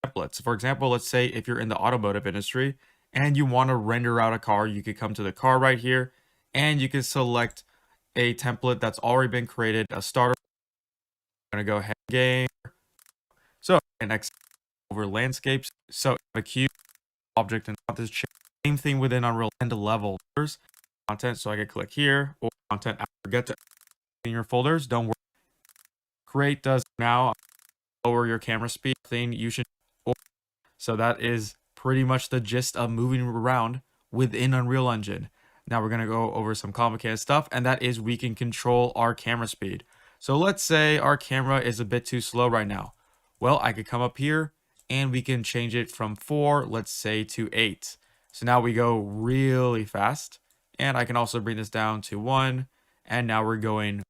templates. For example, let's say if you're in the automotive industry and you want to render out a car, you could come to the car right here and you can select a template that's already been created, a starter. I'm going to go ahead and game. So, next over landscapes. So, a cube object and this same thing within Unreal and level content. So I can click here or content. I forget to in your folders. Don't worry. Create does now lower your camera speed thing you should. So that is pretty much the gist of moving around within Unreal Engine. Now we're going to go over some complicated stuff, and that is we can control our camera speed. So let's say our camera is a bit too slow right now. Well, I could come up here and we can change it from 4, let's say, to 8. So now we go really fast. And I can also bring this down to 1. And now we're going.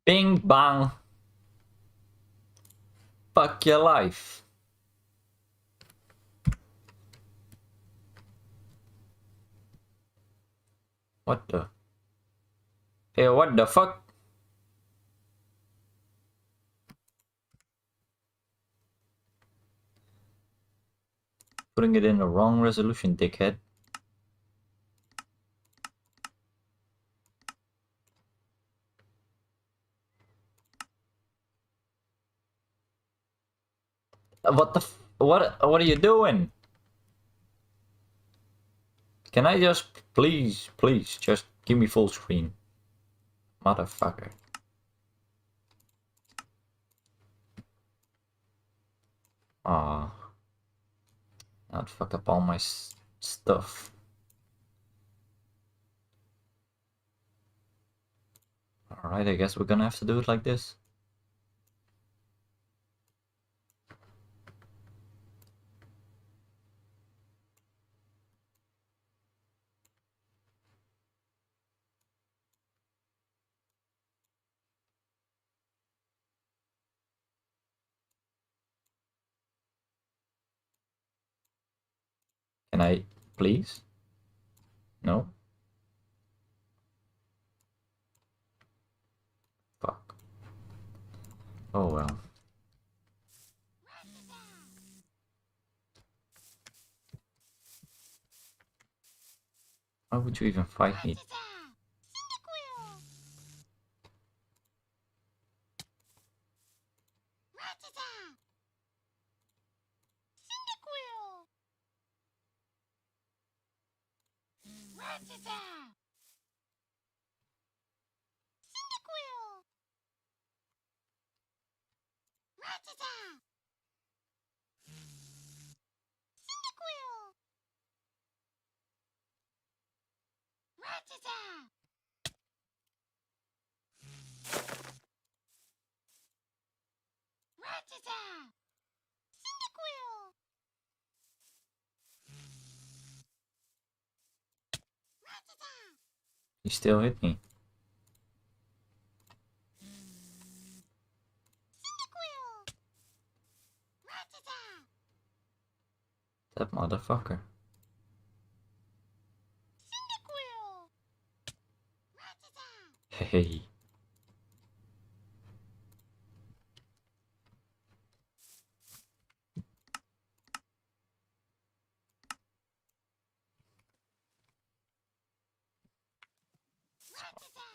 Bing bang. Fuck your life. What the? Hey, what the fuck? Putting it in the wrong resolution, dickhead. What the what are you doing? Can I just please just give me full screen? Motherfucker. Ah. Now it fucked up all my stuff. Alright, I guess we're gonna have to do it like this. Can I please? No? Fuck. Oh well. Why would you even fight me? You still hit me. That motherfucker. Hey.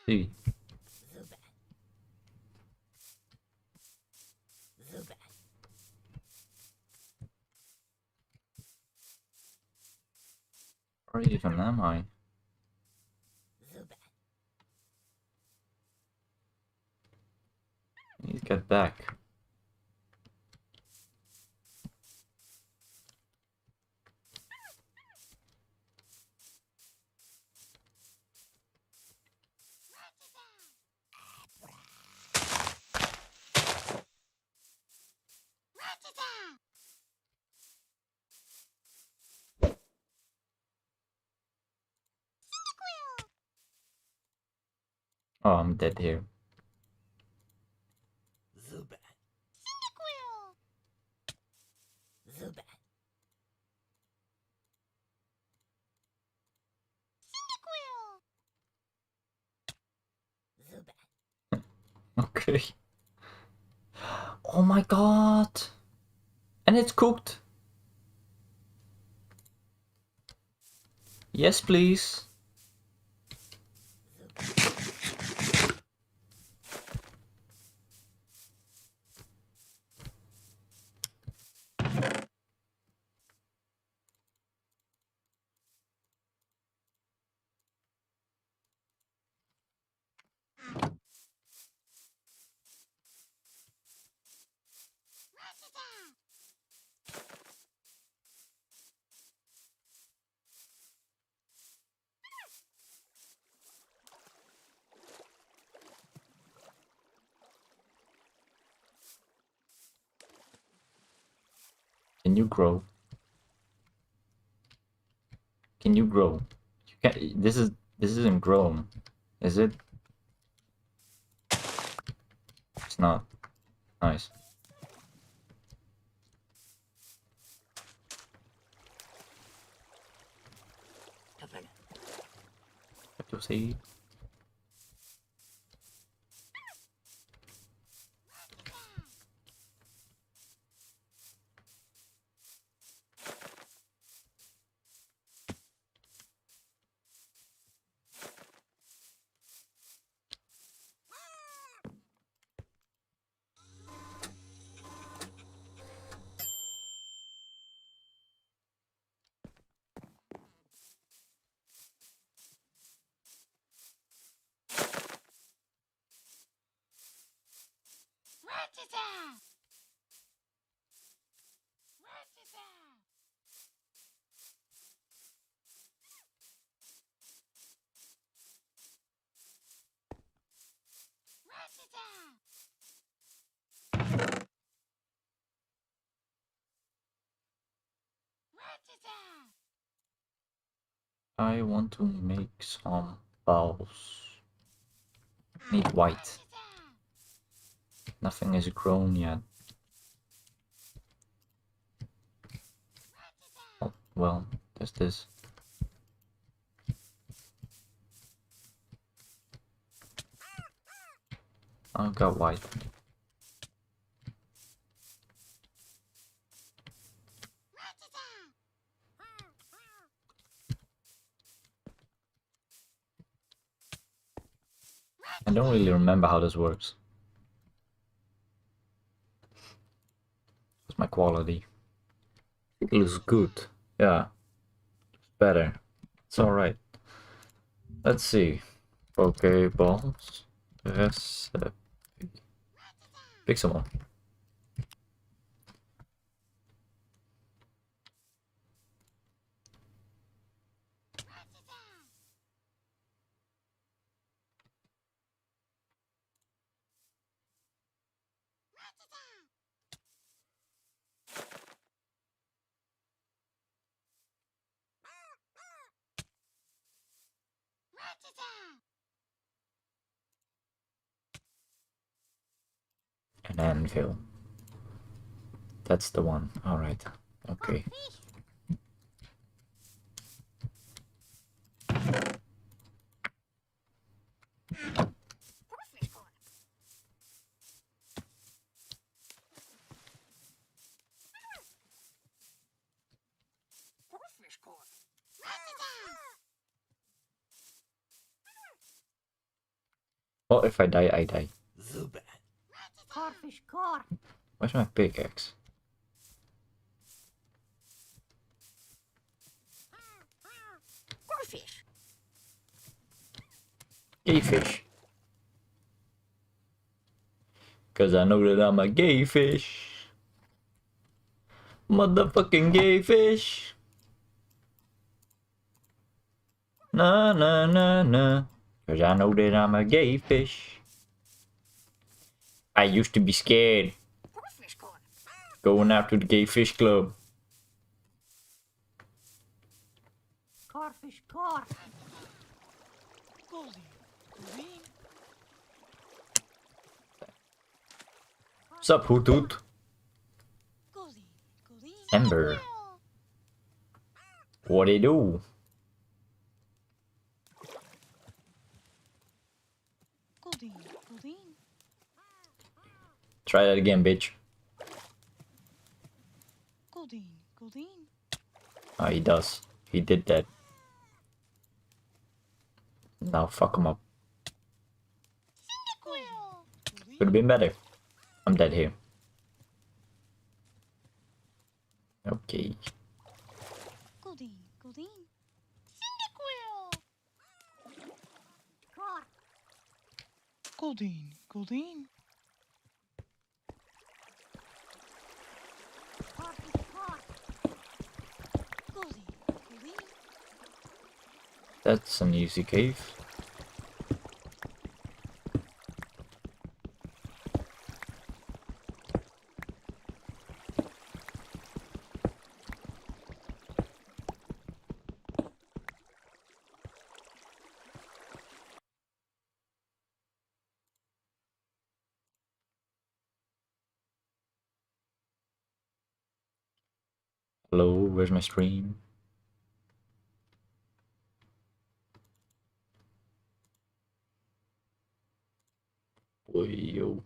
See. Where even am I? Please get back. Oh, I'm dead here. Okay. Oh my god. And it's cooked. Yes, please. Can you grow? Can you grow? You can't. This isn't grown, is it? It's not. Nice. What do you say? I want to make some balls. Need white. Nothing is grown yet. Oh, well, there's this. I've got white. I don't really remember how this works. What's my quality? It looks good. Yeah, better. It's alright. Let's see. Pokeballs. Recipe. Pick someone. An anvil. That's the one. Alright. Okay. Well, if I die, I die. Where's my pickaxe? Gay fish. Cause I know that I'm a gay fish. Motherfucking gay fish. Nah, nah, nah, nah. Cause I know that I'm a gay fish. I used to be scared. Going out to the gay fish club. Sup, Hoot Hoot? Ember. What they do? Try that again, bitch. Goldine, Goldine. Oh, he does. He did that. Now fuck him up. Could have been better. I'm dead here. Okay. Goldine, Goldine. Goldine, Goldine. Goldine, Goldine. That's an easy cave. Hello, where's my stream? Boy, yo.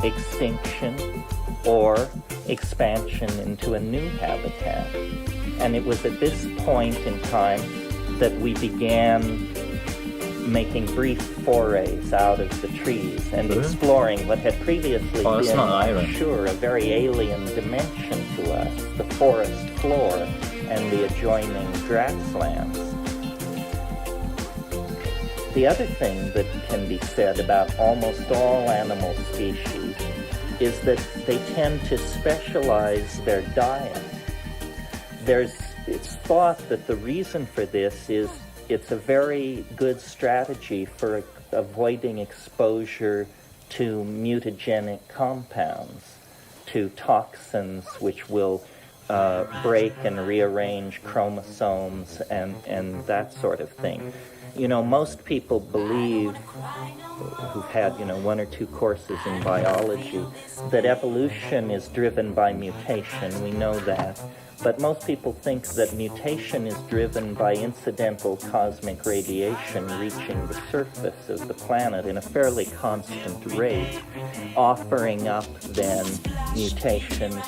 Extinction or expansion into a new habitat. And it was at this point in time that we began making brief forays out of the trees and exploring what had previously been, I'm sure, a very alien dimension to us, the forest floor and the adjoining grasslands. The other thing that can be said about almost all animal species is that they tend to specialize their diet. It's thought that the reason for this is it's a very good strategy for avoiding exposure to mutagenic compounds, to toxins which will break and rearrange chromosomes and that sort of thing. You know, most people believe, who've had, one or two courses in biology, that evolution is driven by mutation. We know that. But most people think that mutation is driven by incidental cosmic radiation reaching the surface of the planet in a fairly constant rate, offering up then mutations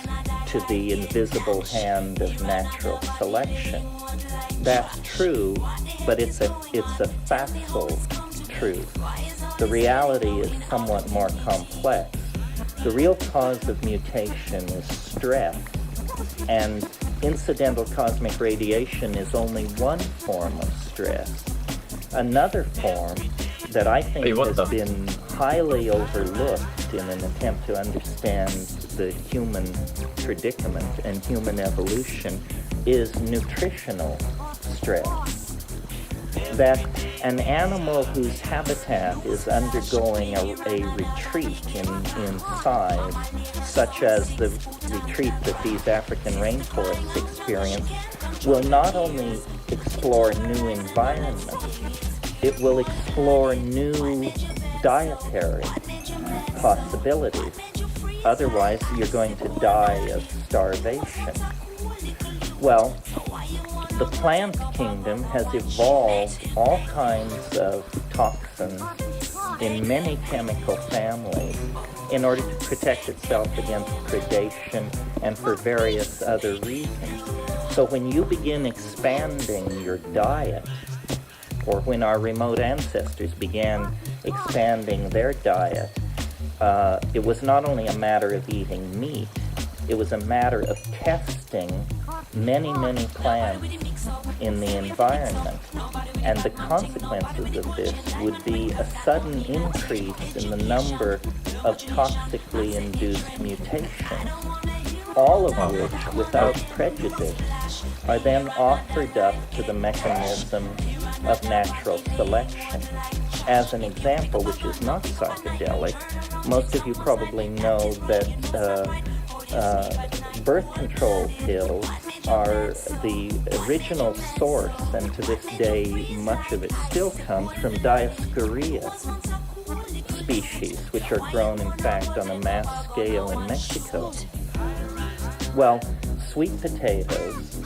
to the invisible hand of natural selection. That's true, but it's a factual truth. The reality is somewhat more complex. The real cause of mutation is stress, and incidental cosmic radiation is only one form of stress. Another form that I think has been highly overlooked in an attempt to understand the human predicament and human evolution is nutritional stress. That an animal whose habitat is undergoing a retreat in size, such as the retreat that these African rainforests experience, will not only explore new environments, it will explore new dietary possibilities. Otherwise, you're going to die of starvation. Well, the plant kingdom has evolved all kinds of toxins in many chemical families in order to protect itself against predation and for various other reasons. So when you begin expanding your diet, or when our remote ancestors began expanding their diet, it was not only a matter of eating meat, it was a matter of testing many, many plants in the environment. And the consequences of this would be a sudden increase in the number of toxically induced mutations, all of which, without prejudice, are then offered up to the mechanism of natural selection. As an example, which is not psychedelic, most of you probably know that birth control pills are the original source, and to this day much of it still comes from Dioscorea species, which are grown in fact on a mass scale in Mexico. Well, sweet potatoes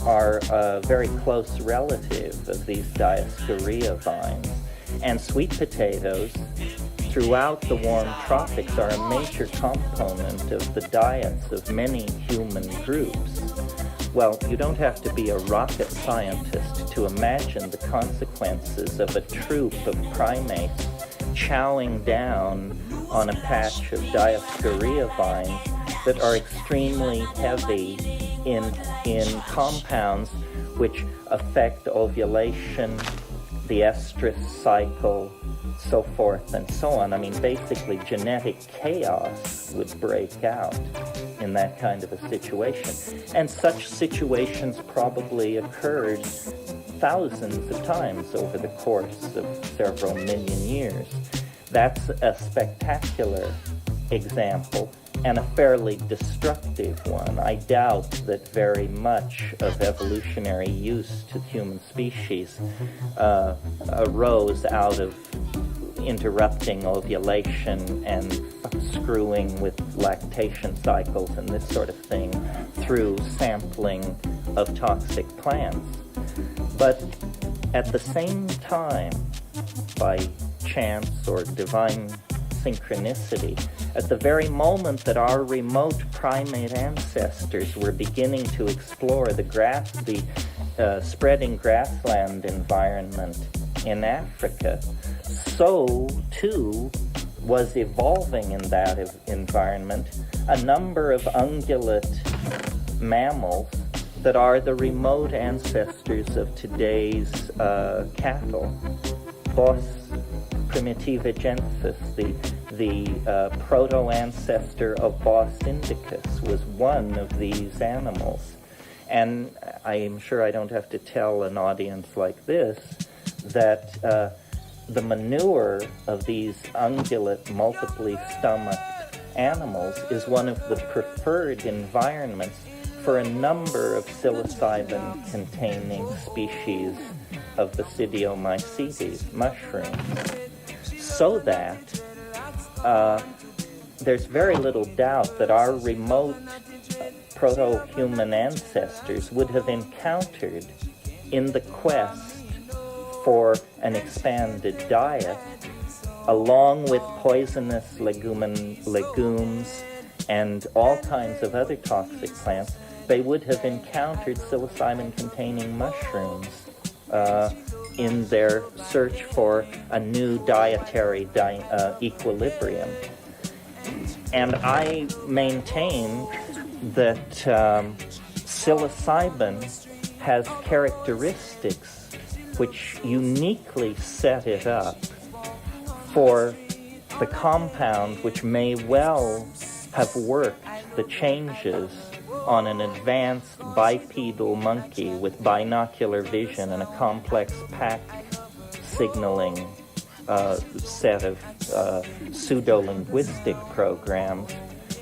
are a very close relative of these Dioscorea vines, and sweet potatoes throughout the warm tropics are a major component of the diets of many human groups. Well, you don't have to be a rocket scientist to imagine the consequences of a troop of primates chowing down on a patch of Dioscorea vines that are extremely heavy in compounds which affect ovulation, the estrus cycle, so forth and so on. I mean, basically genetic chaos would break out in that kind of a situation. And such situations probably occurred thousands of times over the course of several million years. That's a spectacular example and a fairly destructive one. I doubt that very much of evolutionary use to human species arose out of interrupting ovulation and screwing with lactation cycles and this sort of thing through sampling of toxic plants. But at the same time, by chance or divine synchronicity, at the very moment that our remote primate ancestors were beginning to explore the spreading grassland environment in Africa, so too was evolving in that environment a number of ungulate mammals that are the remote ancestors of today's cattle. Bos primitivigensis, the proto-ancestor of Bos indicus, was one of these animals. And I am sure I don't have to tell an audience like this that the manure of these ungulate, multiply stomached animals is one of the preferred environments for a number of psilocybin-containing species of Basidiomycetes mushrooms. So that there's very little doubt that our remote proto-human ancestors would have encountered in the quest for an expanded diet, along with poisonous legumes and all kinds of other toxic plants, they would have encountered psilocybin-containing mushrooms in their search for a new dietary equilibrium. And I maintain that psilocybin has characteristics which uniquely set it up for the compound which may well have worked the changes on an advanced bipedal monkey with binocular vision and a complex pack signaling set of pseudo-linguistic programs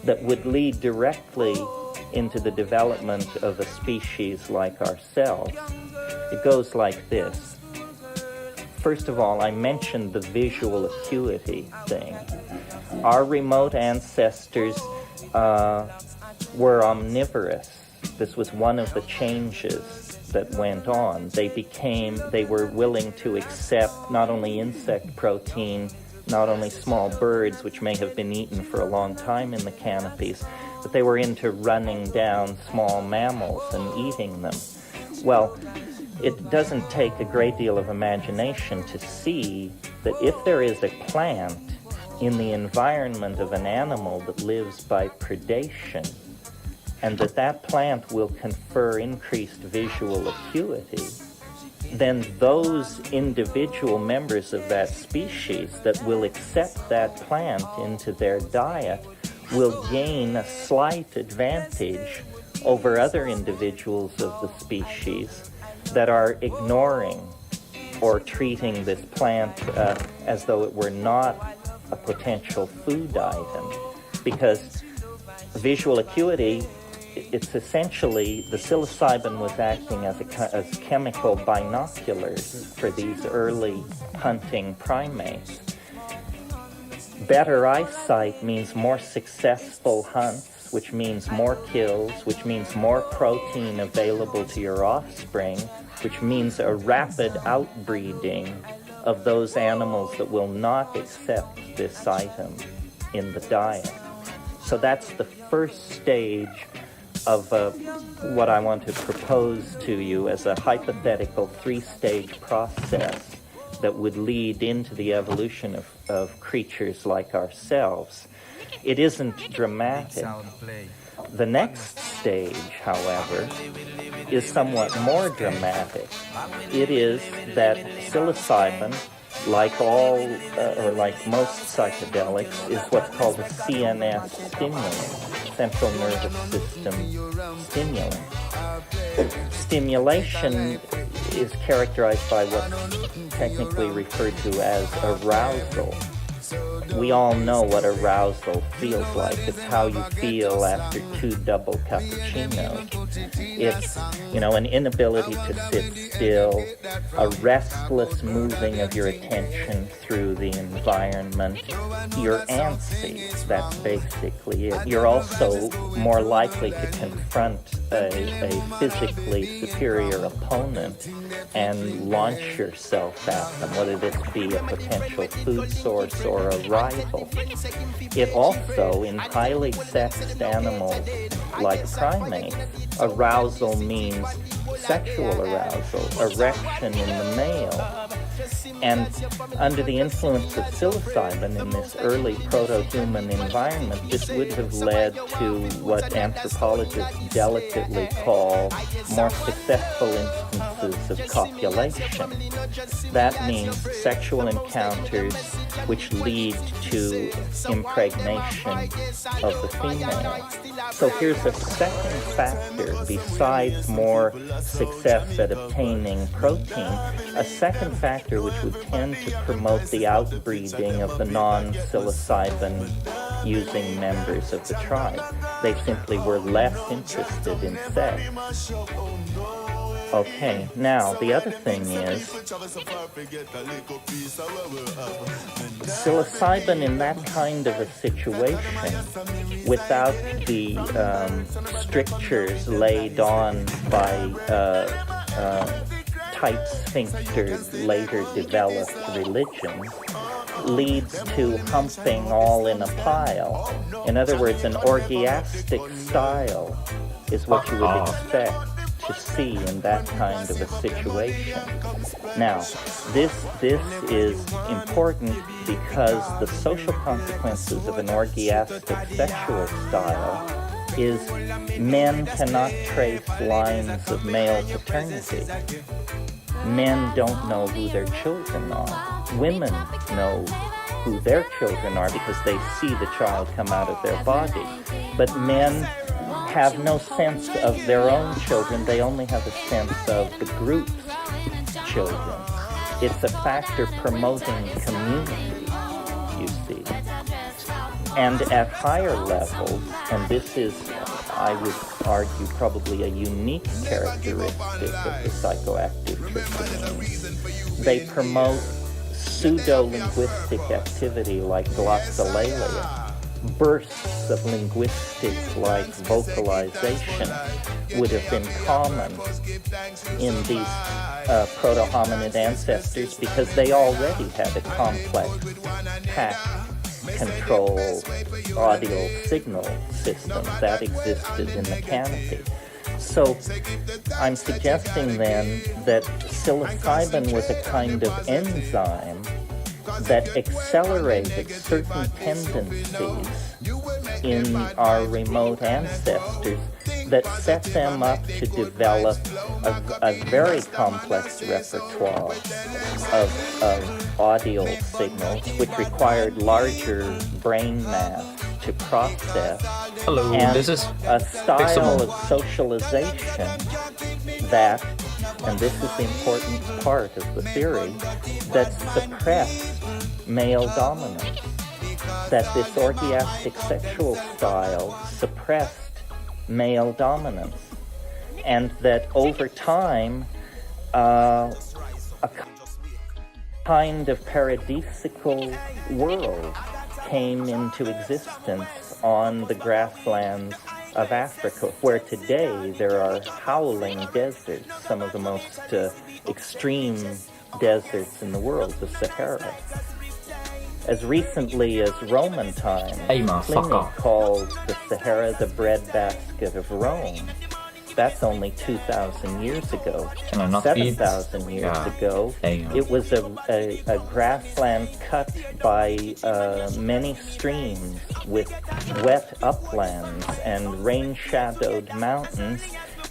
that would lead directly into the development of a species like ourselves. It goes like this. First of all, I mentioned the visual acuity thing. Our remote ancestors were omnivorous. This was one of the changes that went on. They were willing to accept not only insect protein, not only small birds, which may have been eaten for a long time in the canopies, but they were into running down small mammals and eating them. Well, it doesn't take a great deal of imagination to see that if there is a plant in the environment of an animal that lives by predation, and that plant will confer increased visual acuity, then those individual members of that species that will accept that plant into their diet will gain a slight advantage over other individuals of the species that are ignoring or treating this plant as though it were not a potential food item. Because visual acuity, it's essentially the psilocybin was acting as chemical binoculars for these early hunting primates. Better eyesight means more successful hunts, which means more kills, which means more protein available to your offspring, which means a rapid outbreeding of those animals that will not accept this item in the diet. So that's the first stage of what I want to propose to you as a hypothetical three-stage process that would lead into the evolution of creatures like ourselves. It isn't dramatic. The next stage, however, is somewhat more dramatic. It is that psilocybin, like like most psychedelics, is what's called a CNS stimulant, central nervous system stimulant. Stimulation is characterized by what's technically referred to as arousal. We all know what arousal feels like. It's how you feel after 2 double cappuccinos. It's, an inability to sit still, a restless moving of your attention through the environment. You're antsy, that's basically it. You're also more likely to confront a physically superior opponent and launch yourself at them, whether this be a potential food source or a rival. It also, in highly sexed animals like primates, arousal means sexual arousal, erection in the male. And under the influence of psilocybin in this early proto-human environment, this would have led to what anthropologists delicately call more successful instances of copulation. That means sexual encounters which lead to impregnation of the female. So here's a second factor besides more success at obtaining protein, a second factor which would tend to promote the outbreeding of the non-psilocybin using members of the tribe. They simply were less interested in sex. Okay, now the other thing is psilocybin in that kind of a situation, without the strictures laid on by tight sphinctered, later developed religions, leads to humping all in a pile. In other words, an orgiastic style is what you would expect to see in that kind of a situation. Now, this is important because the social consequences of an orgiastic sexual style is men cannot trace lines of male paternity. Men don't know who their children are. Women know who their children are because they see the child come out of their body. But men have no sense of their own children. They only have a sense of the group's children. It's a factor promoting community, you see. And at higher levels, and this is, I would argue, probably a unique characteristic of the psychoactive tryptamines, they promote pseudo-linguistic activity like glossolalia. Bursts of linguistic-like vocalization would have been common in these proto-hominid ancestors because they already had a complex pack control audio signal system that existed in the canopy. So I'm suggesting then that psilocybin was a kind of enzyme that accelerated certain tendencies in our remote ancestors that set them up to develop a very complex repertoire of audio signals, which required larger brain mass to process, Hello, and this is a style Pixelmon. of socialization that, and this is the important part of the theory, that suppressed male dominance, that this orgiastic sexual style suppressed male dominance, and that over time a kind of paradisical world came into existence on the grasslands of Africa, where today there are howling deserts, some of the most extreme deserts in the world, the Sahara. As recently as Roman times, Hey, man, fuck Pliny off. called the Sahara the breadbasket of Rome. That's only 2,000 years ago. Can I not 7,000 years Yeah. ago, Hang on. it was a grassland cut by many streams with wet uplands and rain-shadowed mountains,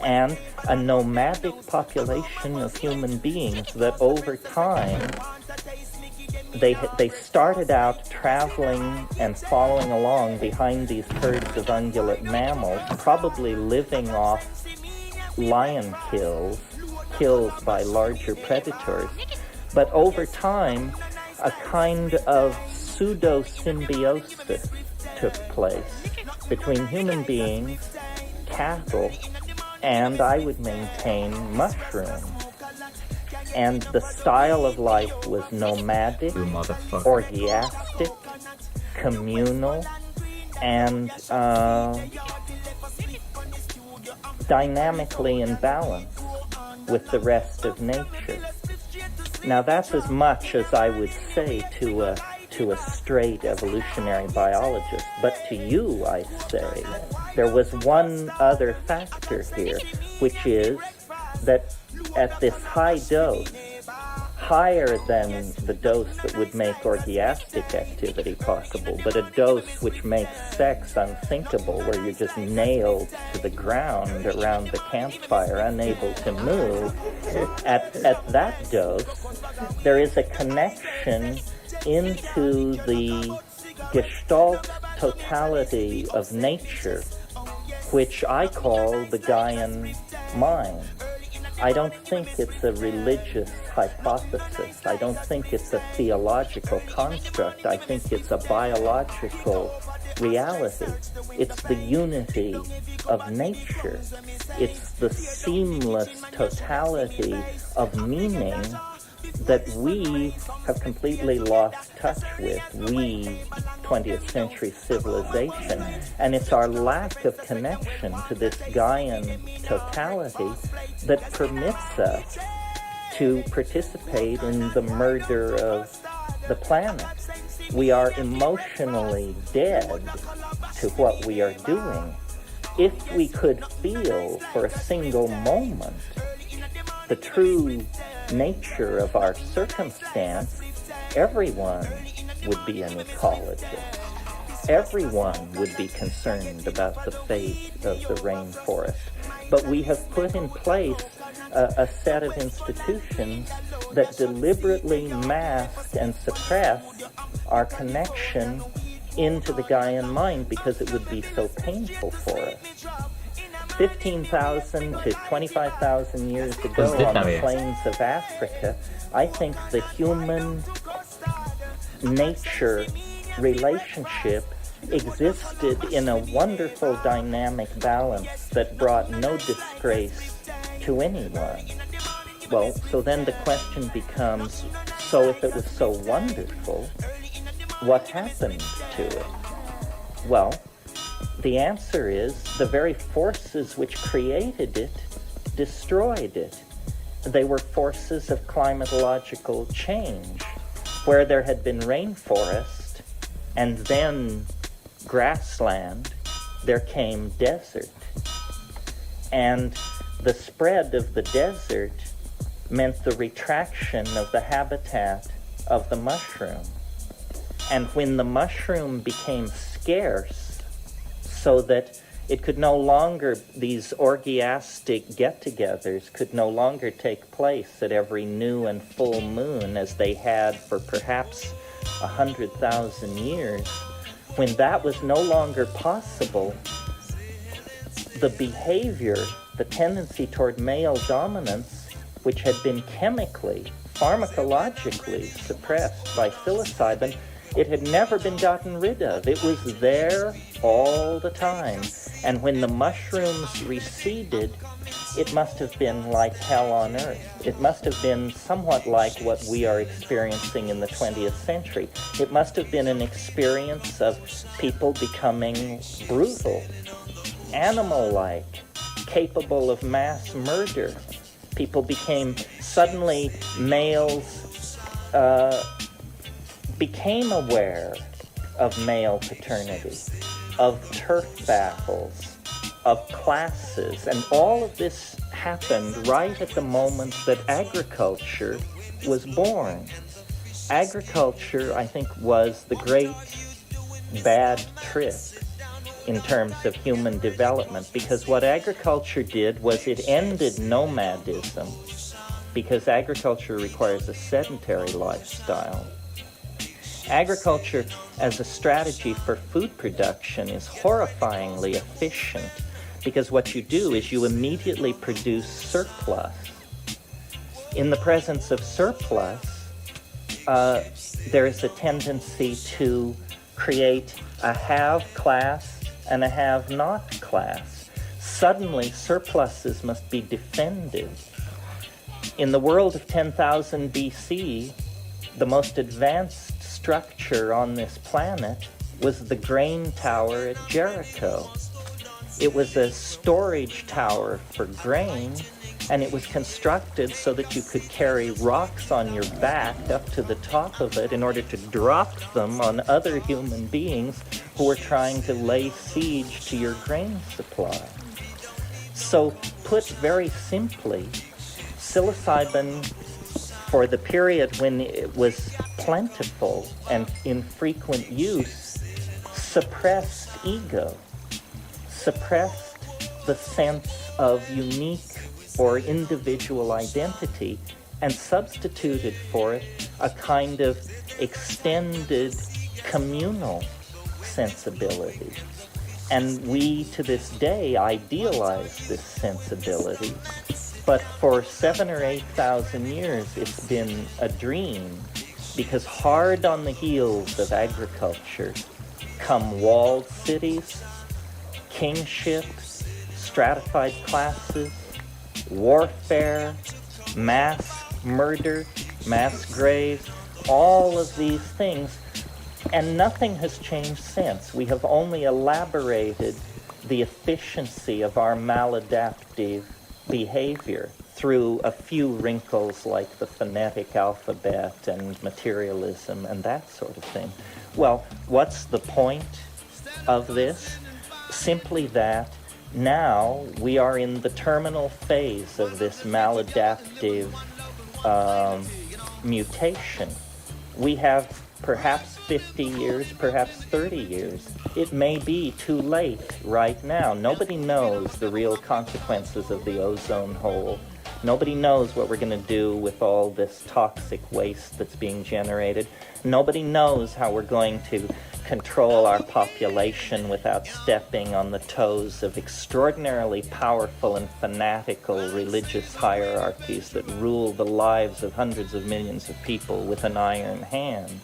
and a nomadic population of human beings that over time they started out traveling and following along behind these herds of ungulate mammals, probably living off lion kills by larger predators. But over time, a kind of pseudo-symbiosis took place between human beings, cattle, and I would maintain mushrooms. And the style of life was nomadic, You motherfucker. orgiastic, communal, and dynamically in balance with the rest of nature. Now that's as much as I would say to a straight evolutionary biologist, but to you I say there was one other factor here, which is that at this high dose, higher than the dose that would make orgiastic activity possible, but a dose which makes sex unthinkable, where you're just nailed to the ground around the campfire, unable to move. At that dose, there is a connection into the gestalt totality of nature, which I call the Gaian mind. I don't think it's a religious hypothesis. I don't think it's a theological construct. I think it's a biological reality. It's the unity of nature. It's the seamless totality of meaning that we have completely lost touch with, we 20th century civilization. And it's our lack of connection to this Gaian totality that permits us to participate in the murder of the planet. We are emotionally dead to what we are doing. If we could feel for a single moment the true nature of our circumstance, everyone would be an ecologist. Everyone would be concerned about the fate of the rainforest. But we have put in place a set of institutions that deliberately mask and suppress our connection into the Gaian mind because it would be so painful for us. 15,000 to 25,000 years ago on the plains of Africa, I think the human-nature relationship existed in a wonderful dynamic balance that brought no disgrace to anyone. Well, so then the question becomes, so if it was so wonderful, what happened to it? Well, the answer is the very forces which created it destroyed it. They were forces of climatological change, where there had been rainforest and then grassland, there came desert. And the spread of the desert meant the retraction of the habitat of the mushroom. And when the mushroom became scarce, so that it could no longer, these orgiastic get-togethers could no longer take place at every new and full moon as they had for perhaps 100,000 years, when that was no longer possible, the behavior, the tendency toward male dominance, which had been chemically, pharmacologically suppressed by psilocybin, it had never been gotten rid of. It was there all the time. And when the mushrooms receded, it must have been like hell on earth. It must have been somewhat like what we are experiencing in the 20th century. It must have been an experience of people becoming brutal, animal-like, capable of mass murder. People became, suddenly males became aware of male paternity, of turf battles, of classes, and all of this happened right at the moment that agriculture was born. Agriculture, I think, was the great bad trip in terms of human development, because what agriculture did was it ended nomadism, because agriculture requires a sedentary lifestyle. Agriculture as a strategy for food production is horrifyingly efficient, because what you do is you immediately produce surplus. In the presence of surplus, there is a tendency to create a have class and a have-not class. Suddenly, surpluses must be defended. In the world of 10,000 BC, the most advanced structure on this planet was the grain tower at Jericho. It was a storage tower for grain, and it was constructed so that you could carry rocks on your back up to the top of it in order to drop them on other human beings who were trying to lay siege to your grain supply. So, put very simply, psilocybin, for the period when it was plentiful and in frequent use, suppressed ego, suppressed the sense of unique or individual identity, and substituted for it a kind of extended communal sensibility. And we, to this day, idealize this sensibility. But for 7,000 or 8,000 years, it's been a dream, because hard on the heels of agriculture come walled cities, kingships, stratified classes, warfare, mass murder, mass graves, all of these things. And nothing has changed since. We have only elaborated the efficiency of our maladaptive behavior through a few wrinkles like the phonetic alphabet and materialism and that sort of thing. Well, what's the point of this? Simply that now we are in the terminal phase of this maladaptive mutation. We have perhaps 50 years, perhaps 30 years. It may be too late right now. Nobody knows the real consequences of the ozone hole. Nobody knows what we're going to do with all this toxic waste that's being generated. Nobody knows how we're going to control our population without stepping on the toes of extraordinarily powerful and fanatical religious hierarchies that rule the lives of hundreds of millions of people with an iron hand.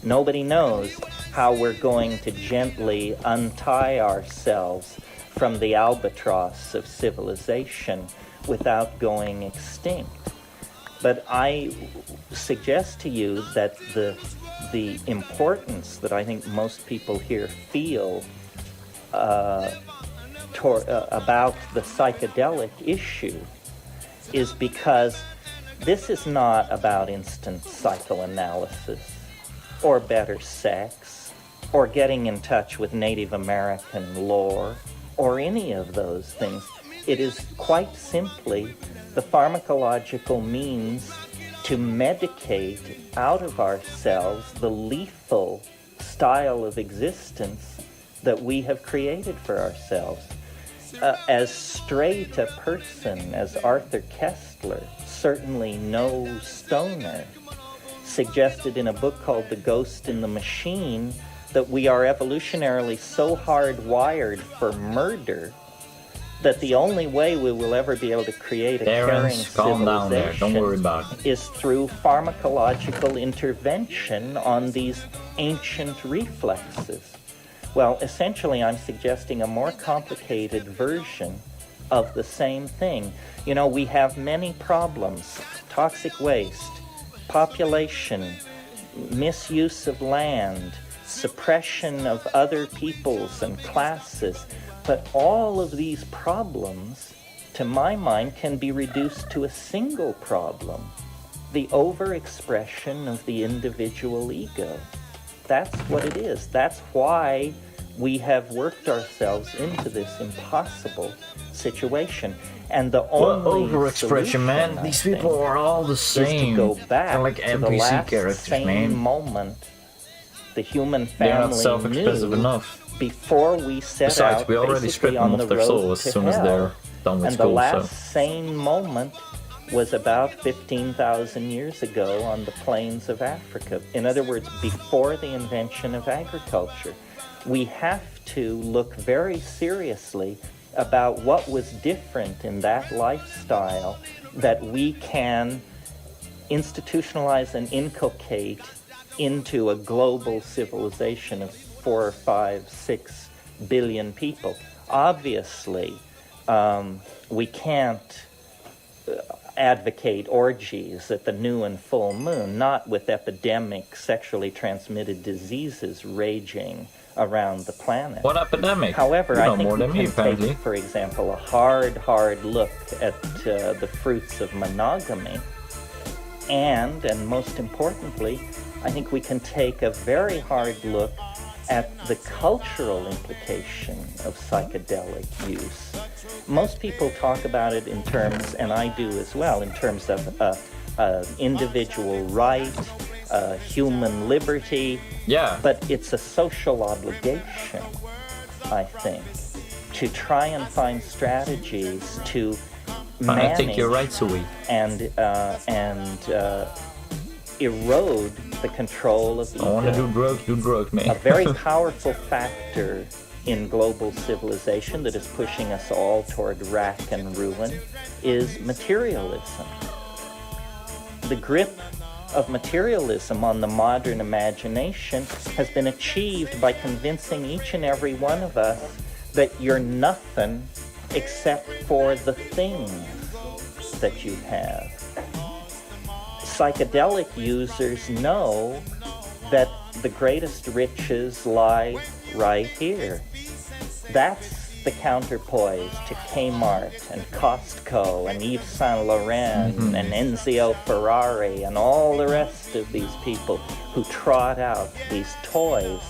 Nobody knows how we're going to gently untie ourselves from the albatross of civilization without going extinct. But I suggest to you that the importance that I think most people here feel about the psychedelic issue is because this is not about instant psychoanalysis or better sex or getting in touch with Native American lore or any of those things. It is quite simply the pharmacological means to medicate out of ourselves the lethal style of existence that we have created for ourselves. As straight a person as Arthur Koestler, certainly no stoner, suggested in a book called The Ghost in the Machine that we are evolutionarily so hardwired for murder that the only way we will ever be able to create a caring calm down there. Don't worry civilization about it. is through pharmacological intervention on these ancient reflexes. Well, essentially, I'm suggesting a more complicated version of the same thing. You know, we have many problems: toxic waste, population, misuse of land, suppression of other peoples and classes. But all of these problems, to my mind, can be reduced to a single problem: the overexpression of the individual ego. That's what it is. That's why we have worked ourselves into this impossible situation. And the only overexpression, man. solution, These I people think, are all the is same. to go back They're like to the NPC last characters, same man. moment the human They're not family self-expressive knew enough. before we set Besides, out we already basically stripped on them the of their road soul as to soon as hell. they're done with And the school, last so. sane moment was about 15,000 years ago on the plains of Africa. In other words, before the invention of agriculture. We have to look very seriously about what was different in that lifestyle that we can institutionalize and inculcate into a global civilization of 4, 5, 6 billion people. Obviously, we can't advocate orgies at the new and full moon, not with epidemic sexually transmitted diseases raging around the planet. What epidemic? However, You know I think more we than can me, apparently. take, for example, a hard look at the fruits of monogamy. And most importantly, I think we can take a very hard look at the cultural implication of psychedelic use. Most people talk about it in terms, and I do as well, in terms of individual right, human liberty. Yeah. But it's a social obligation, I think, to try and find strategies to manage I think you're right, Sui. and erode the control of ego. I want to do drugs, man. A very powerful factor in global civilization that is pushing us all toward rack and ruin is materialism. The grip of materialism on the modern imagination has been achieved by convincing each and every one of us that you're nothing except for the things that you have. Psychedelic users know that the greatest riches lie right here. That's the counterpoise to Kmart and Costco and Yves Saint Laurent and Enzio Ferrari and all the rest of these people who trot out these toys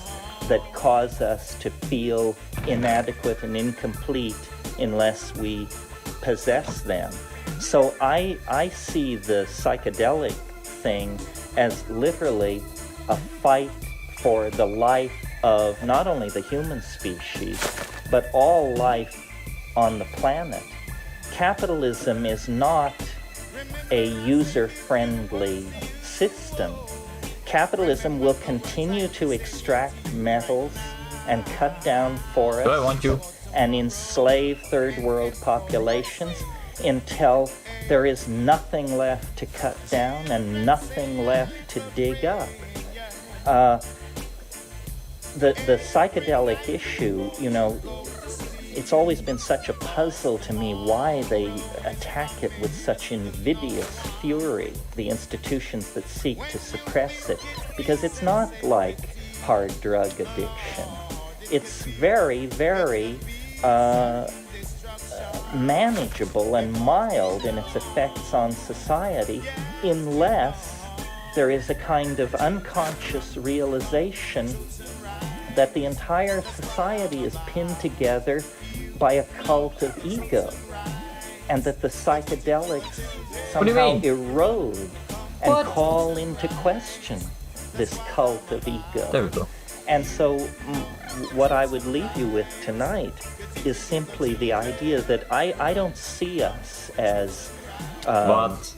that cause us to feel inadequate and incomplete unless we possess them. So I see the psychedelic thing as literally a fight for the life of not only the human species, but all life on the planet. Capitalism is not a user-friendly system. Capitalism will continue to extract metals and cut down forests Do I want you? and enslave third world populations until there is nothing left to cut down and nothing left to dig up. The psychedelic issue, you know, it's always been such a puzzle to me why they attack it with such invidious fury, the institutions that seek to suppress it, because it's not like hard drug addiction. It's very, very manageable and mild in its effects on society, unless there is a kind of unconscious realization that the entire society is pinned together by a cult of ego, and that the psychedelics What do you somehow mean? erode and What? call into question this cult of ego. There we go. And so what I would leave you with tonight is simply the idea that I don't see us as But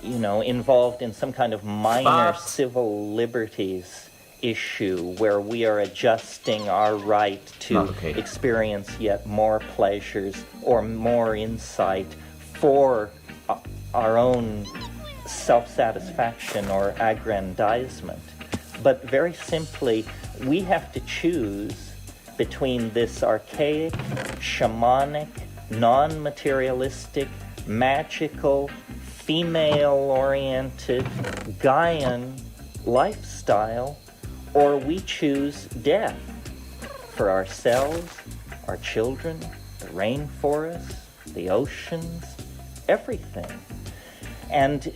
involved in some kind of minor But- civil liberties issue where we are adjusting our right to Not okay. experience yet more pleasures or more insight for our own self-satisfaction or aggrandizement. But very simply, we have to choose between this archaic, shamanic, non-materialistic, magical, female-oriented, Gaian lifestyle, or we choose death for ourselves, our children, the rainforests, the oceans, everything. And,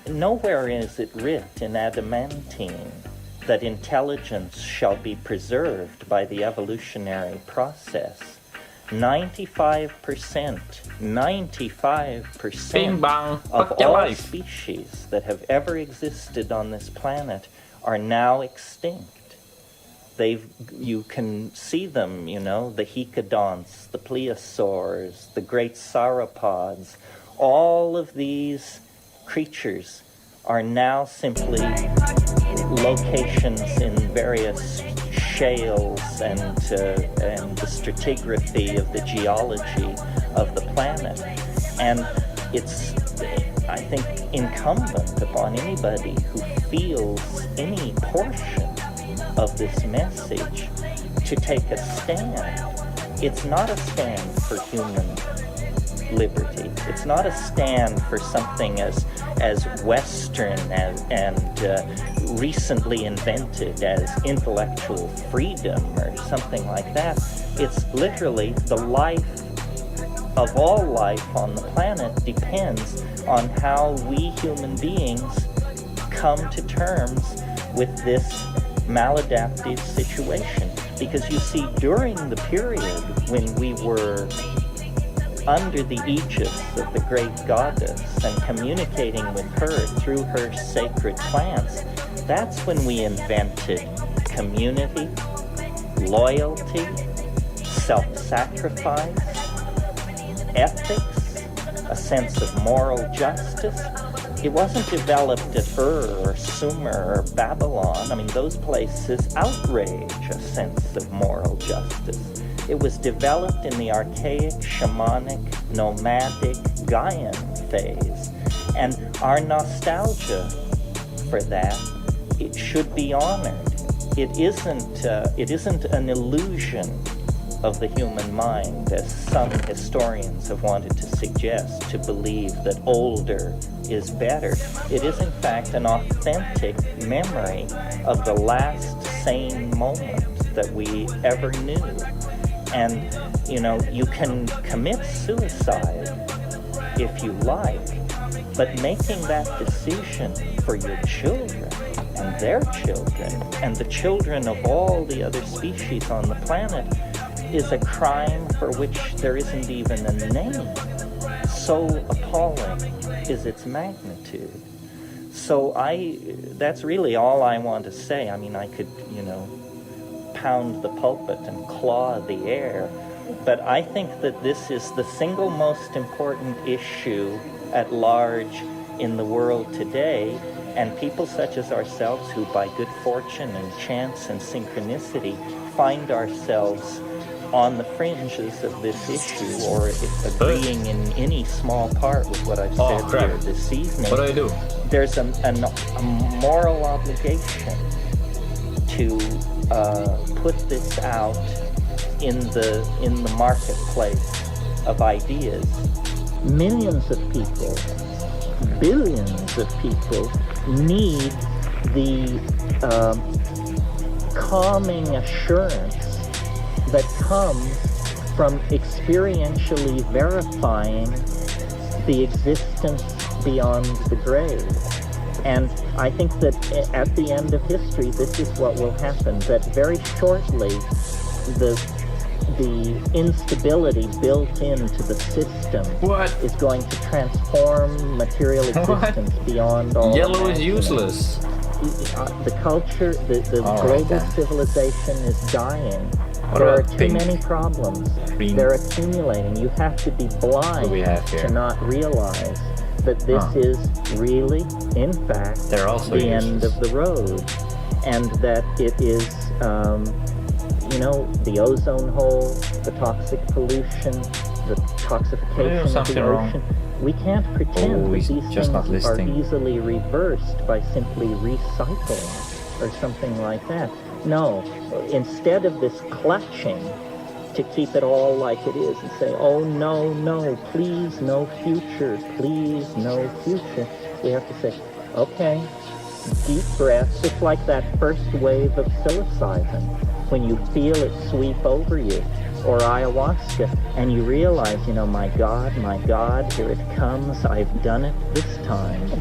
nowhere is it writ in adamantine that intelligence shall be preserved by the evolutionary process. 95%, Bing 95% bang, of fuck your all life. species that have ever existed on this planet are now extinct. You can see them, the hecodonts, the plesiosaurs, the great sauropods. All of these creatures are now simply locations in various shales and the stratigraphy of the geology of the planet. And it's, I think, incumbent upon anybody who feels any portion of this message to take a stand. It's not a stand for human liberty. It's not a stand for something as Western and recently invented as intellectual freedom or something like that. It's literally the life of all life on the planet depends on how we human beings come to terms with this maladaptive situation. Because you see, during the period when we were under the aegis of the great goddess and communicating with her through her sacred plants, that's when we invented community, loyalty, self-sacrifice, ethics, a sense of moral justice. It wasn't developed at Ur or Sumer or Babylon. I mean, those places outrage a sense of moral justice. It was developed in the archaic, shamanic, nomadic, Gaian phase. And our nostalgia for that, it should be honored. It isn't an illusion of the human mind, as some historians have wanted to suggest, to believe that older is better. It is, in fact, an authentic memory of the last sane moment that we ever knew. And, you can commit suicide if you like, but making that decision for your children and their children and the children of all the other species on the planet is a crime for which there isn't even a name. So appalling is its magnitude. So that's really all I want to say. I mean, I could, pound the pulpit and claw the air, but I think that this is the single most important issue at large in the world today, and people such as ourselves who by good fortune and chance and synchronicity find ourselves on the fringes of this issue or agreeing in any small part with what I've said here this evening. What do I do? There's a moral obligation to put this out in the marketplace of ideas. Millions of people, billions of people need the calming assurance that comes from experientially verifying the existence beyond the grave. And I think that at the end of history, this is what will happen, that very shortly the instability built into the system is going to transform material existence beyond all Yellow is imagining. useless. the culture, the All right, global then. civilization is dying. What There are about too pink? many problems. Green? They're accumulating. You have to be blind we have here? to not realize that this Huh. is really, in fact, They're also the end useless. of the road, and that it is, the ozone hole, the toxic pollution, the toxification of the something wrong. ocean. We can't pretend Oh, that he's these just not things are listening. easily reversed by simply recycling or something like that. No, instead of this clutching to keep it all like it is and say, oh, no, please, no future, please, no future, we have to say, okay, deep breaths. It's like that first wave of psilocybin when you feel it sweep over you, or ayahuasca, and you realize, my God, here it comes. I've done it this time.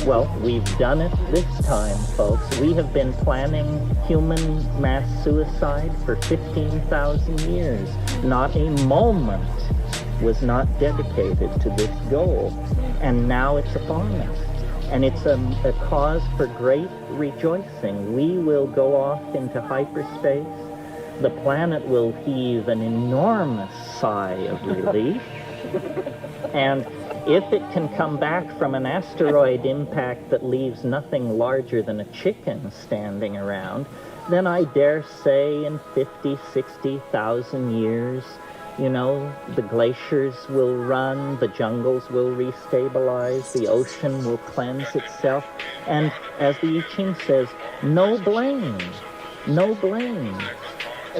Well, we've done it this time, folks. We have been planning human mass suicide for 15,000 years. Not a moment was not dedicated to this goal, and now it's upon us. And it's a cause for great rejoicing. We will go off into hyperspace. The planet will heave an enormous sigh of relief. And if it can come back from an asteroid impact that leaves nothing larger than a chicken standing around, then I dare say in 50, 60,000 years, the glaciers will run, the jungles will restabilize, the ocean will cleanse itself, and as the I Ching says, no blame, no blame.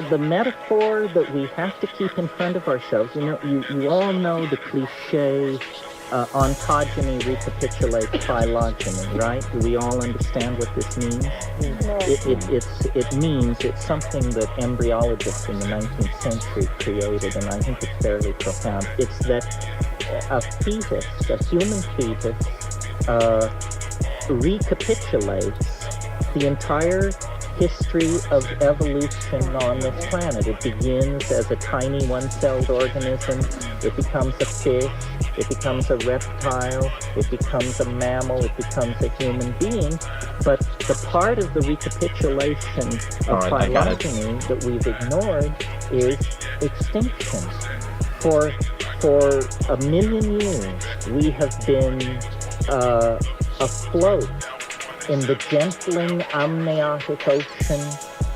The metaphor that we have to keep in front of ourselves, you all know the cliche, ontogeny recapitulates phylogeny, right? Do we all understand what this means? It means it's something that embryologists in the 19th century created, and I think it's fairly profound. It's that a fetus, a human fetus, recapitulates the entire history of evolution on this planet. It begins as a tiny one-celled organism. It becomes a fish. It becomes a reptile. It becomes a mammal. It becomes a human being. But the part of the recapitulation of phylogeny that we've ignored is extinction. For 1 million years, we have been afloat in the gentling amniotic ocean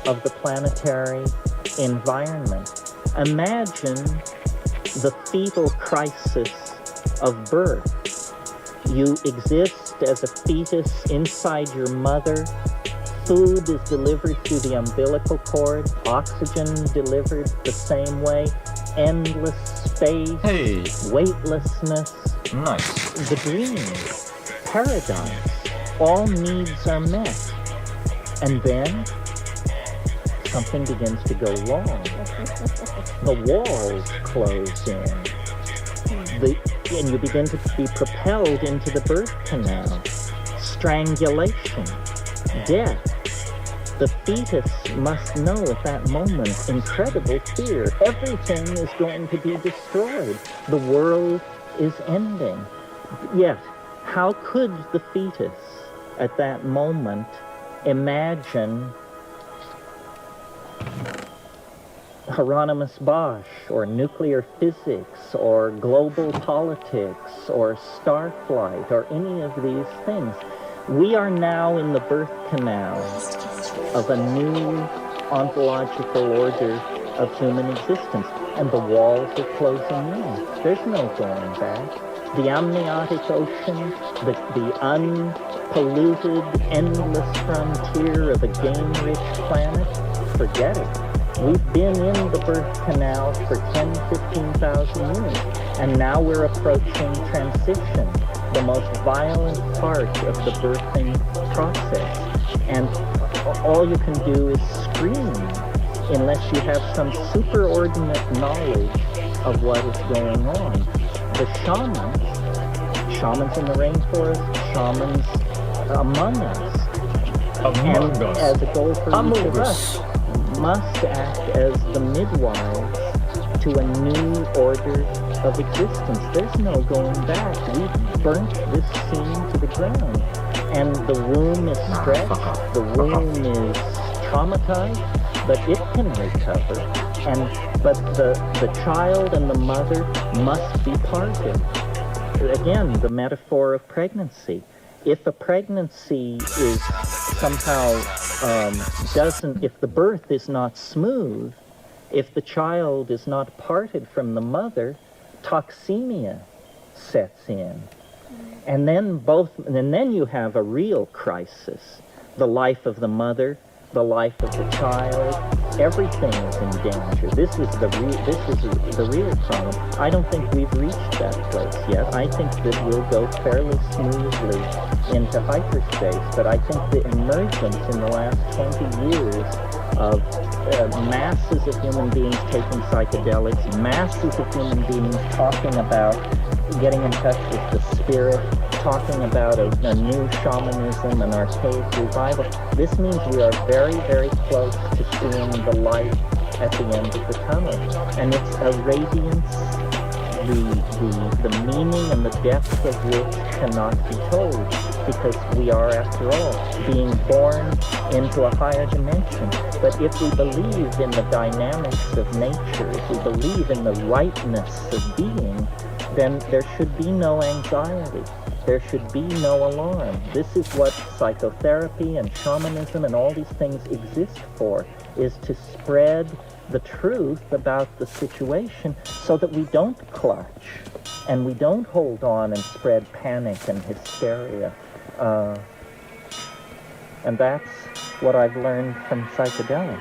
of the planetary environment. Imagine the fetal crisis of birth. You exist as a fetus inside your mother. Food is delivered through the umbilical cord. Oxygen delivered the same way. Endless space. Weightlessness. Nice. The dream. Paradise. All needs are met. And then something begins to go wrong. The walls close in. And you begin to be propelled into the birth canal. Strangulation. Death. The fetus must know at that moment incredible fear. Everything is going to be destroyed. The world is ending. Yet, how could the fetus at that moment imagine Hieronymus Bosch or nuclear physics or global politics or starflight or any of these things? We are now in the birth canal of a new ontological order of human existence, and the walls are closing in. There's no going back. The amniotic ocean, the unpolluted, endless frontier of a game-rich planet, forget it. We've been in the birth canal for 10, 15,000 years, and now we're approaching transition, the most violent part of the birthing process. And all you can do is scream unless you have some superordinate knowledge of what is going on. The shamans in the rainforest, shamans among us, and as a goal for each of us, must act as the midwives to a new order of existence. There's no going back. We've burnt this scene to the ground. and the womb is stretched, the womb is traumatized, but it can recover. But the child and the mother must be parted. Again, the metaphor of pregnancy. If a pregnancy is somehow if the birth is not smooth, if the child is not parted from the mother, toxemia sets in. And then you have a real crisis. The life of the mother, the life of the child, everything is in danger. This is the real problem. I don't think we've reached that place yet. I think that we'll go fairly smoothly into hyperspace, but I think the emergence in the last 20 years of masses of human beings taking psychedelics, masses of human beings talking about getting in touch with the spirit, talking about a new shamanism, an archaic revival. This means we are very, very close to seeing the light at the end of the tunnel. And it's a radiance, the meaning and the depth of which cannot be told, because we are, after all, being born into a higher dimension. But if we believe in the dynamics of nature, if we believe in the rightness of being, then there should be no anxiety. There should be no alarm. This is what psychotherapy and shamanism and all these things exist for, is to spread the truth about the situation so that we don't clutch and we don't hold on and spread panic and hysteria. And that's what I've learned from psychedelics.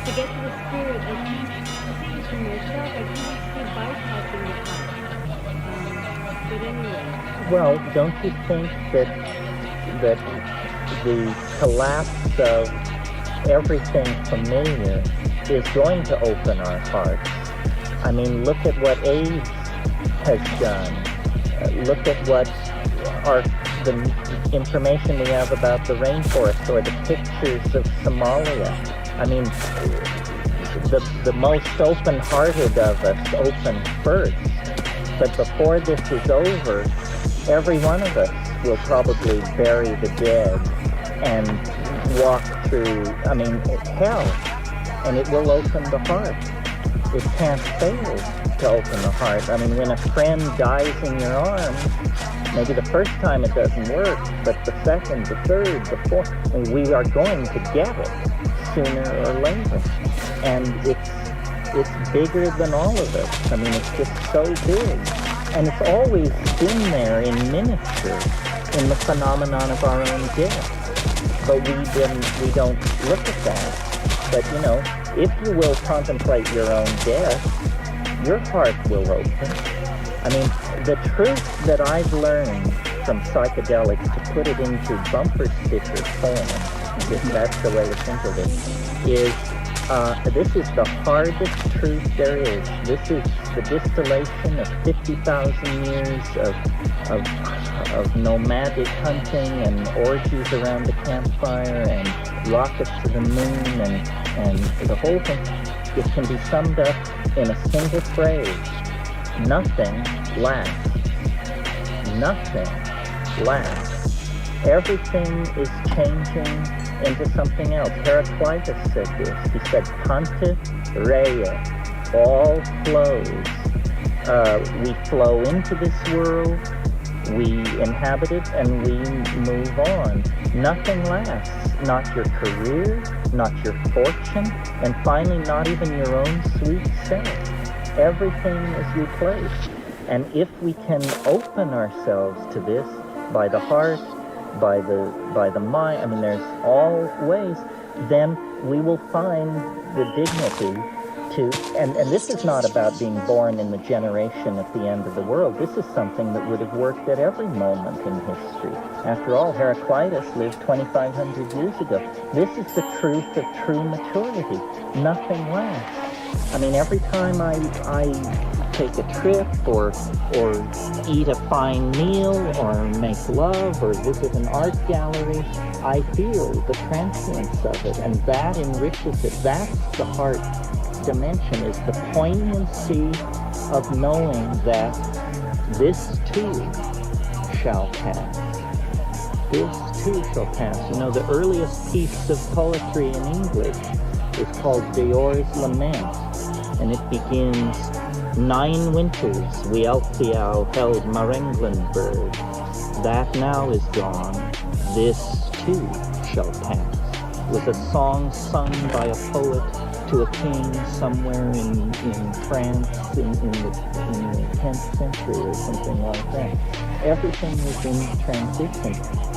To get to the spirit, I can't see from myself, I can't see bypassing the heart. But anyway. Well, don't you think that the collapse of everything familiar is going to open our hearts? I mean, look at what AIDS has done. Look at what the information we have about the rainforest, or the pictures of Somalia. I mean, the most open-hearted of us open first. But before this is over, every one of us will probably bury the dead and walk through, hell. And it will open the heart. It can't fail to open the heart. I mean, when a friend dies in your arms, maybe the first time it doesn't work, but the second, the third, the fourth, we are going to get it sooner or later. And it's bigger than all of us. I mean, it's just so big. And it's always been there in miniature in the phenomenon of our own death. But we don't look at that. But, if you will contemplate your own death, your heart will open. I mean, the truth that I've learned from psychedelics, to put it into bumper sticker form, if that's the way to think of it, is this is the hardest truth there is. This is the distillation of 50,000 years of nomadic hunting and orgies around the campfire and rockets to the moon and the whole thing. It can be summed up in a single phrase. Nothing lasts. Nothing lasts. Everything is changing into something else. Heraclitus said this. He said, "Panta rea," all flows. We flow into this world, we inhabit it, and we move on. Nothing lasts. Not your career, not your fortune, and finally not even your own sweet self. Everything is replaced. And if we can open ourselves to this by the heart, by the mind, there's all ways, then we will find the dignity to, and this is not about being born in the generation at the end of the world. This is something that would have worked at every moment in history. After all, Heraclitus lived 2,500 years ago. This is the truth of true maturity. Nothing lasts. Every time I take a trip or eat a fine meal or make love or visit an art gallery, I feel the transience of it, and that enriches it. That's the heart dimension, is the poignancy of knowing that this too shall pass. This too shall pass. You know, the earliest piece of poetry in English is called Deor's Lament, and it begins, 9 winters we Elftheow held Marenglenberg. That now is gone, this too shall pass. Was a song sung by a poet to a king somewhere in France in the 10th century or something like that. Everything is in transition,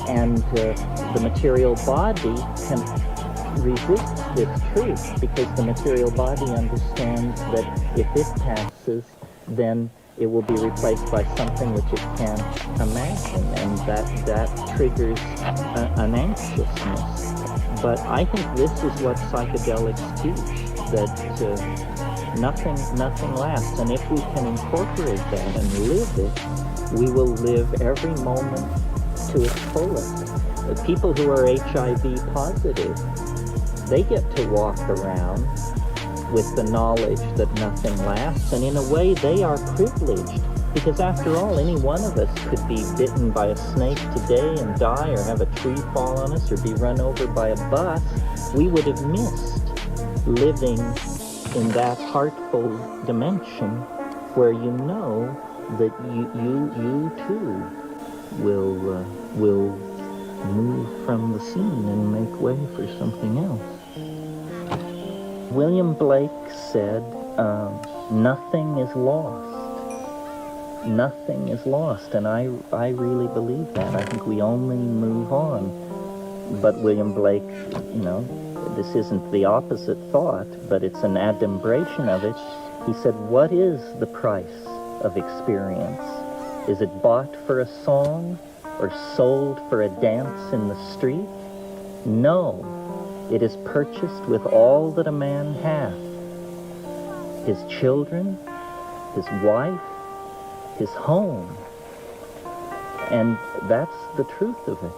and the material body can resist this truth, because the material body understands that if it passes, then it will be replaced by something which it can't imagine, and that triggers an anxiousness. But I think this is what psychedelics teach, that nothing lasts, and if we can incorporate that and live it, we will live every moment to its fullest. People who are HIV positive, they get to walk around with the knowledge that nothing lasts, and in a way they are privileged, because after all, any one of us could be bitten by a snake today and die, or have a tree fall on us, or be run over by a bus. We would have missed living in that heartful dimension where you know that you too will move from the scene and make way for something else. William Blake said, nothing is lost. Nothing is lost, and I really believe that. I think we only move on. But William Blake, you know, this isn't the opposite thought, but it's an adumbration of it. He said, what is the price of experience? Is it bought for a song or sold for a dance in the street? No, it is purchased with all that a man hath. His children, his wife, his home. And that's the truth of it.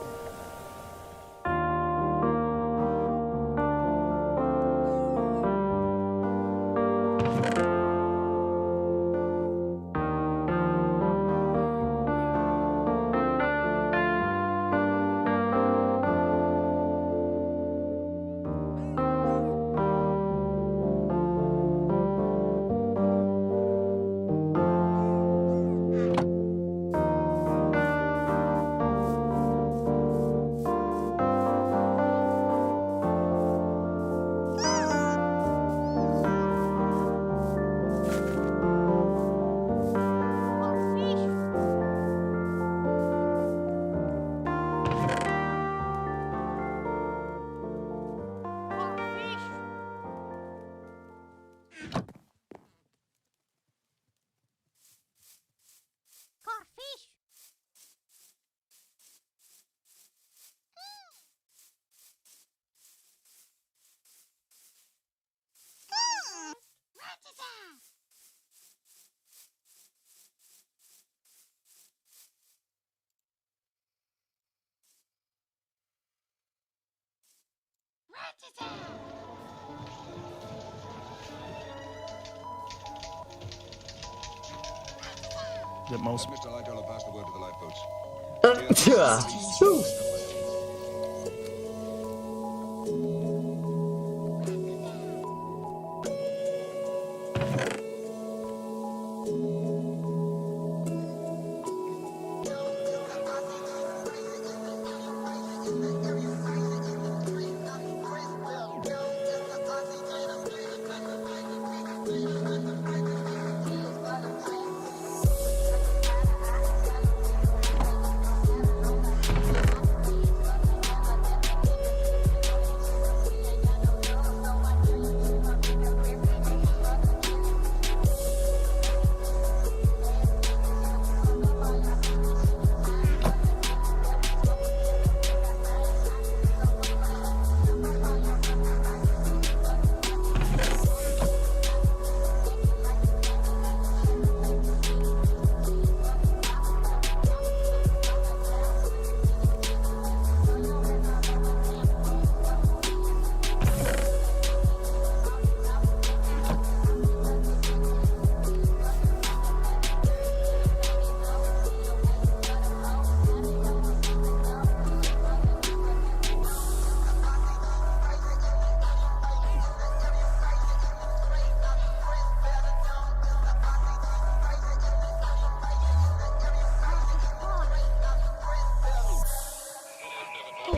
That most Mr. Lightoller pass the word to the lifeboats.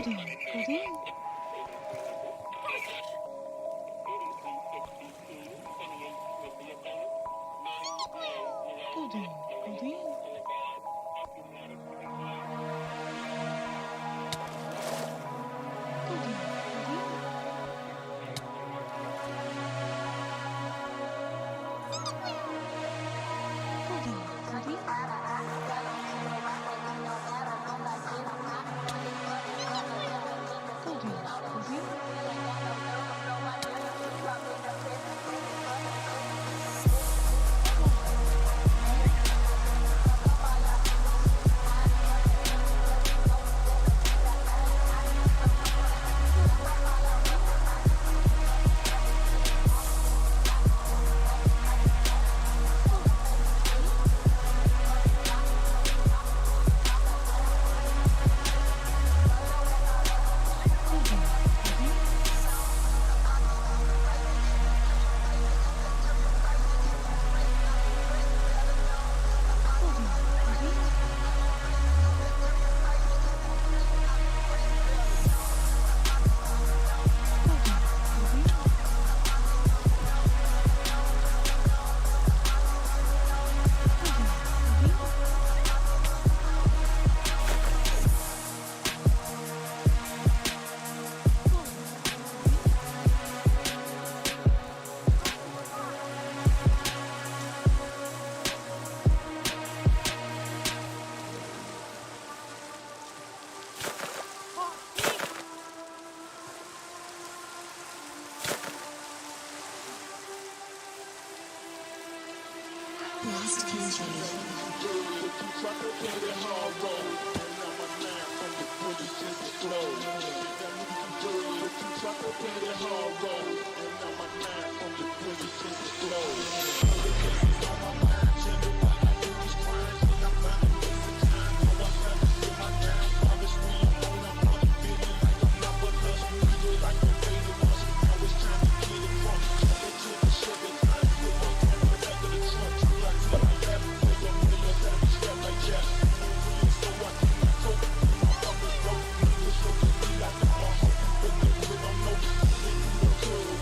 Goldine, Goldine. Goldine, Goldine. Goldine, Goldine. Goldine, Goldine. Goldine, Goldine.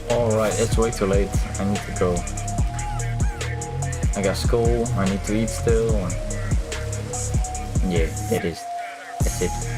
Alright, it's way too late. I need to go. I got school, I need to eat still. Yeah, that's it.